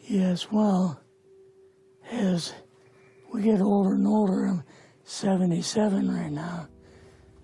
Yes, well, as we get older and older, I'm 77 right now.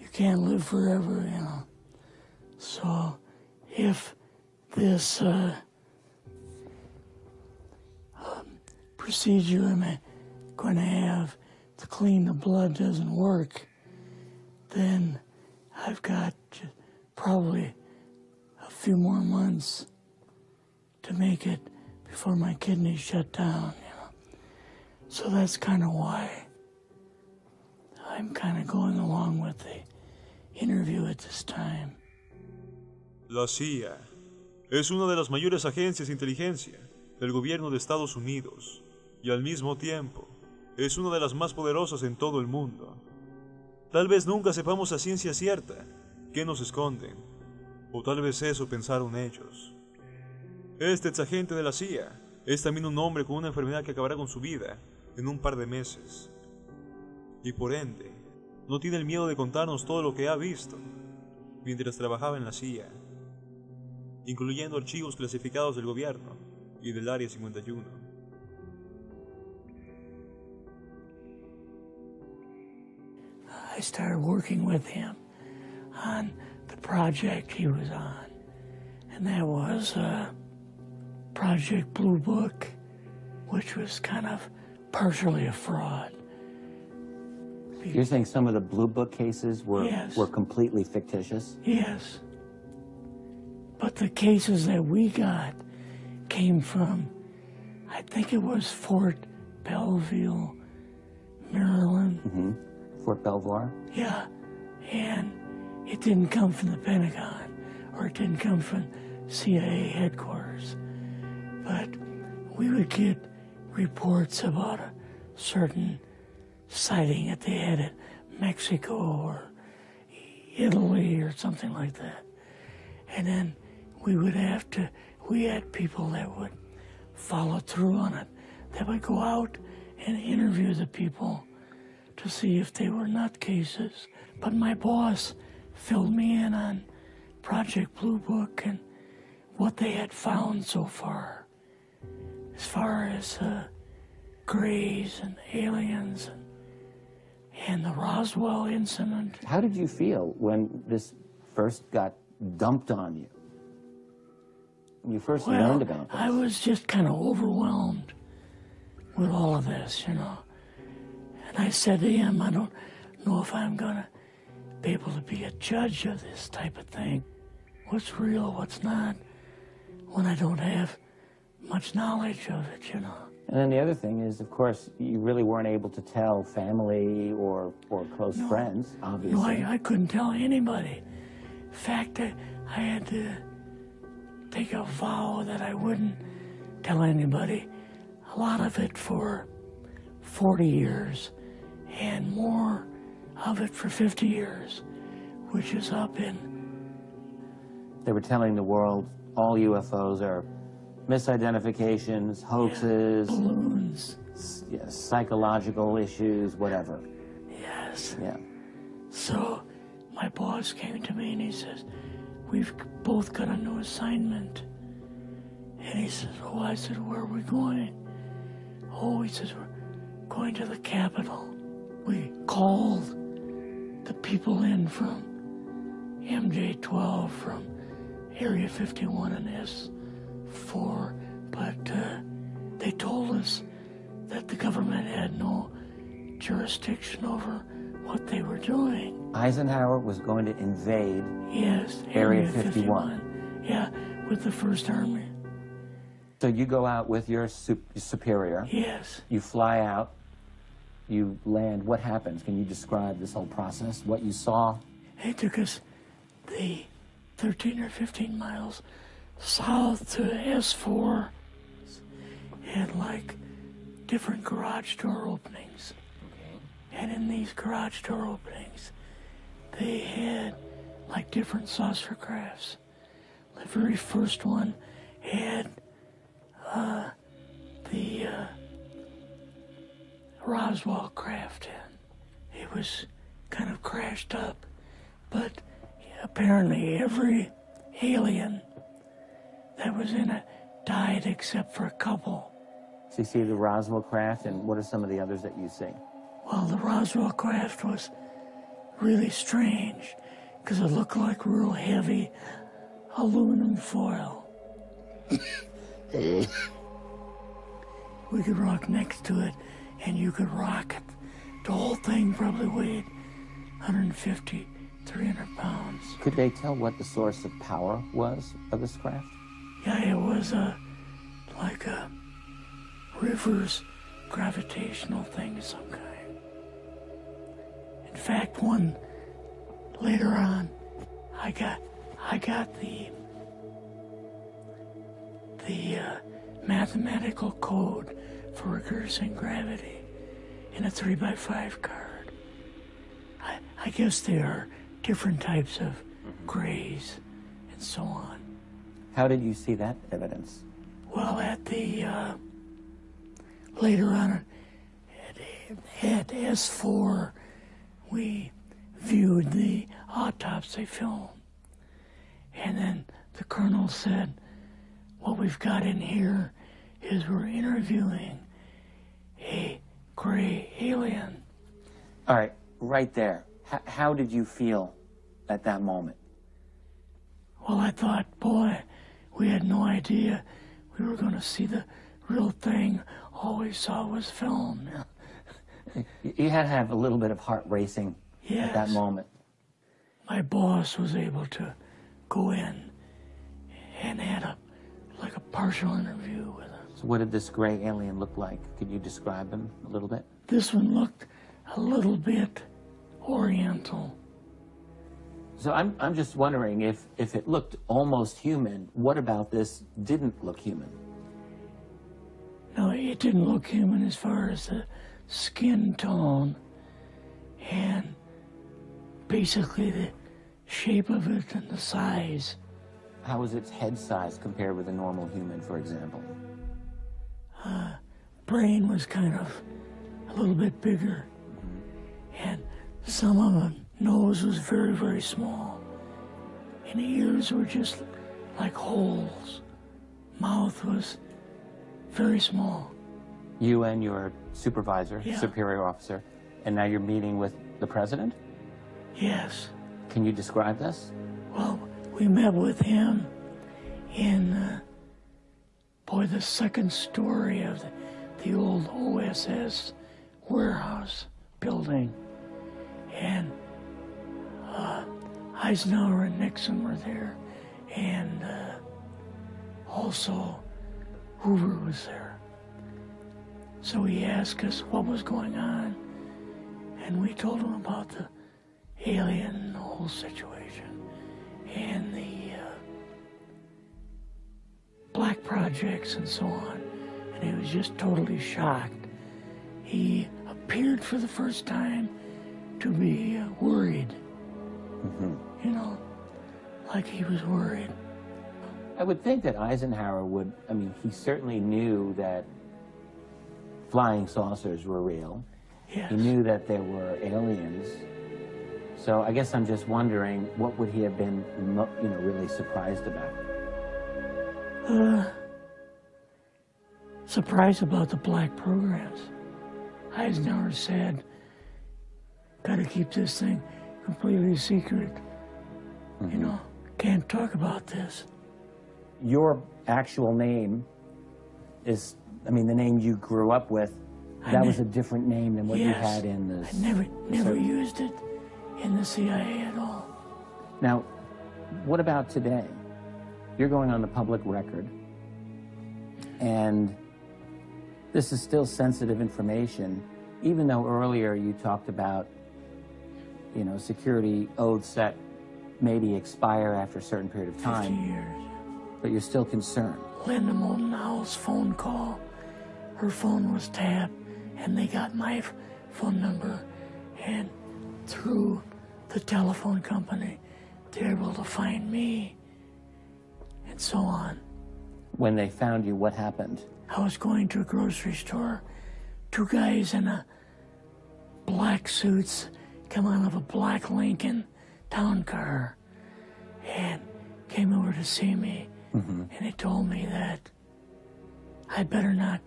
You can't live forever, you know. So if this procedure I'm going to have to clean the blood doesn't work, then I've got probably a few more months to make it before my kidneys shut down, you know. So that's kind of why I'm kind of going along with the interview at this time. La CIA es una de las mayores agencias de inteligencia del gobierno de Estados Unidos y al mismo tiempo es una de las más poderosas en todo el mundo. Tal vez nunca sepamos a ciencia cierta qué nos esconden, o tal vez eso pensaron ellos. Este exagente de la CIA es también un hombre con una enfermedad que acabará con su vida en un par de meses. Y por ende, no tiene el miedo de contarnos todo lo que ha visto mientras trabajaba en la CIA, incluyendo archivos clasificados del gobierno y del ARIA-51. I started working with him on the project he was on, and that was Project Blue Book, which was kind of partially a fraud. You're saying some of the Blue Book cases were, Yes. were completely fictitious? Yes. But the cases that we got came from, I think it was Fort Belvoir, Maryland. Mm-hmm. Fort Belvoir? Yeah, and it didn't come from the Pentagon, or it didn't come from CIA headquarters. But we would get reports about a certain sighting that they had in Mexico or Italy or something like that. And then we had people that would follow through on it. They would go out and interview the people to see if they were nutcases. But my boss filled me in on Project Blue Book and what they had found so far, as far as grays and aliens and the Roswell incident. How did you feel when this first got dumped on you? When you first learned about this? I was just kind of overwhelmed with all of this, you know. And I said to him, I don't know if I'm going to be able to be a judge of this type of thing. What's real, what's not, when I don't have much knowledge of it, you know. And then the other thing is, of course, you really weren't able to tell family or close friends, obviously. No, I couldn't tell anybody. In fact, I had to take a vow that I wouldn't tell anybody. A lot of it for 40 years, and more of it for 50 years, which is up in... They were telling the world all UFOs are misidentifications, hoaxes, yeah, balloons, psychological issues, whatever. Yes. Yeah. So my boss came to me and he says, we've both got a new assignment. And he says, oh, I said, where are we going? Oh, he says, we're going to the Capitol. We called the people in from MJ-12, from ARIA-51 and S4, but they told us that the government had no jurisdiction over what they were doing. Eisenhower was going to invade Yes, ARIA-51. Yeah, with the First Army. So you go out with your superior. Yes. You fly out. You land. What happens? Can you describe this whole process, what you saw? They took us the 13 or 15 miles south to S4 and like different garage door openings. And in these garage door openings, they had like different saucer crafts. The very first one had the Roswell craft in. It was kind of crashed up, but apparently every alien that was in it died except for a couple. So you see the Roswell craft, and what are some of the others that you see? Well, the Roswell craft was really strange because it looked like real heavy aluminum foil. We could rock next to it, and you could rock it. The whole thing probably weighed 150, 300 pounds. Could they tell what the source of power was of this craft? Yeah, it was like a reverse gravitational thing of some kind. In fact, one later on, I got the mathematical code for reversing gravity in a 3x5 card. I guess there are different types of grays and so on. How did you see that evidence? Well, at the later on at S4, we viewed the autopsy film, and then the colonel said, "What we've got in here is we're interviewing a gray alien." All right, right there. How did you feel at that moment? Well, I thought, boy, we had no idea we were going to see the real thing. All we saw was film. You had to have a little bit of heart racing at that Yes. moment. My boss was able to go in and had like a partial interview with him. So what did this gray alien look like? Could you describe him a little bit? This one looked a little bit oriental. So I'm just wondering if it looked almost human, what about this didn't look human? No, it didn't look human as far as the skin tone and basically the shape of it and the size. How was its head size compared with a normal human, for example? Brain was kind of a little bit bigger, and some of the nose was very, very small, and the ears were just like holes. Mouth was very small. You and your supervisor, Yeah. superior officer, and now you're meeting with the president? Yes. Can you describe this? Well, we met with him in, the second story of the old OSS warehouse building. And Eisenhower and Nixon were there. And also Hoover was there. So he asked us what was going on. And we told him about the alien, the whole situation, and the black projects and so on. And he was just totally shocked. He appeared for the first time to be worried. You know, like he was worried. I would think that Eisenhower would, he certainly knew that flying saucers were real. Yes. He knew that there were aliens. So I guess I'm just wondering, what would he have been, really surprised about? Surprised about the black programs. Eisenhower said, "Gotta keep this thing completely secret. You know, can't talk about this." Your actual name is, the name you grew up with, that was a different name than what you Yes. had in the... I never used it in the CIA at all. Now, what about today? You're going on the public record, and this is still sensitive information, even though earlier you talked about, security oaths that maybe expire after a certain period of 50 time, years. but you're still concerned. Linda Moulton Howell's phone call, her phone was tapped, and they got my phone number, and through the telephone company, they were able to find me, and so on. When they found you, what happened? I was going to a grocery store. Two guys in black suits come out of a black Lincoln town car and came over to see me. And they told me that I better not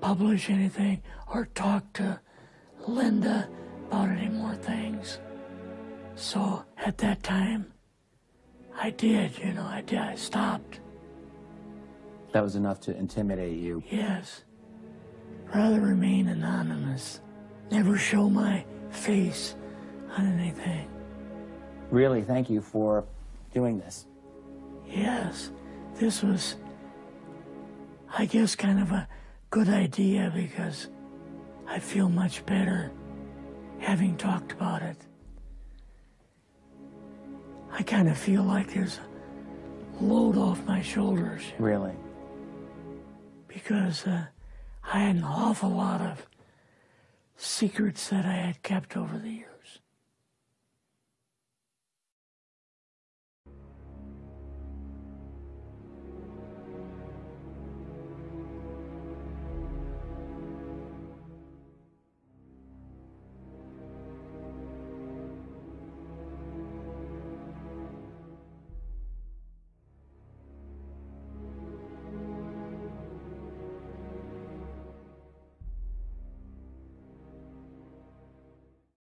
publish anything or talk to Linda about any more things. So at that time, I did, I stopped. That was enough to intimidate you. Yes. Rather remain anonymous. Never show my face on anything. Really, thank you for doing this. Yes, this was, I guess, kind of a good idea because I feel much better having talked about it. I kind of feel like there's a load off my shoulders. Really? Because I had an awful lot of secrets that I had kept over the years.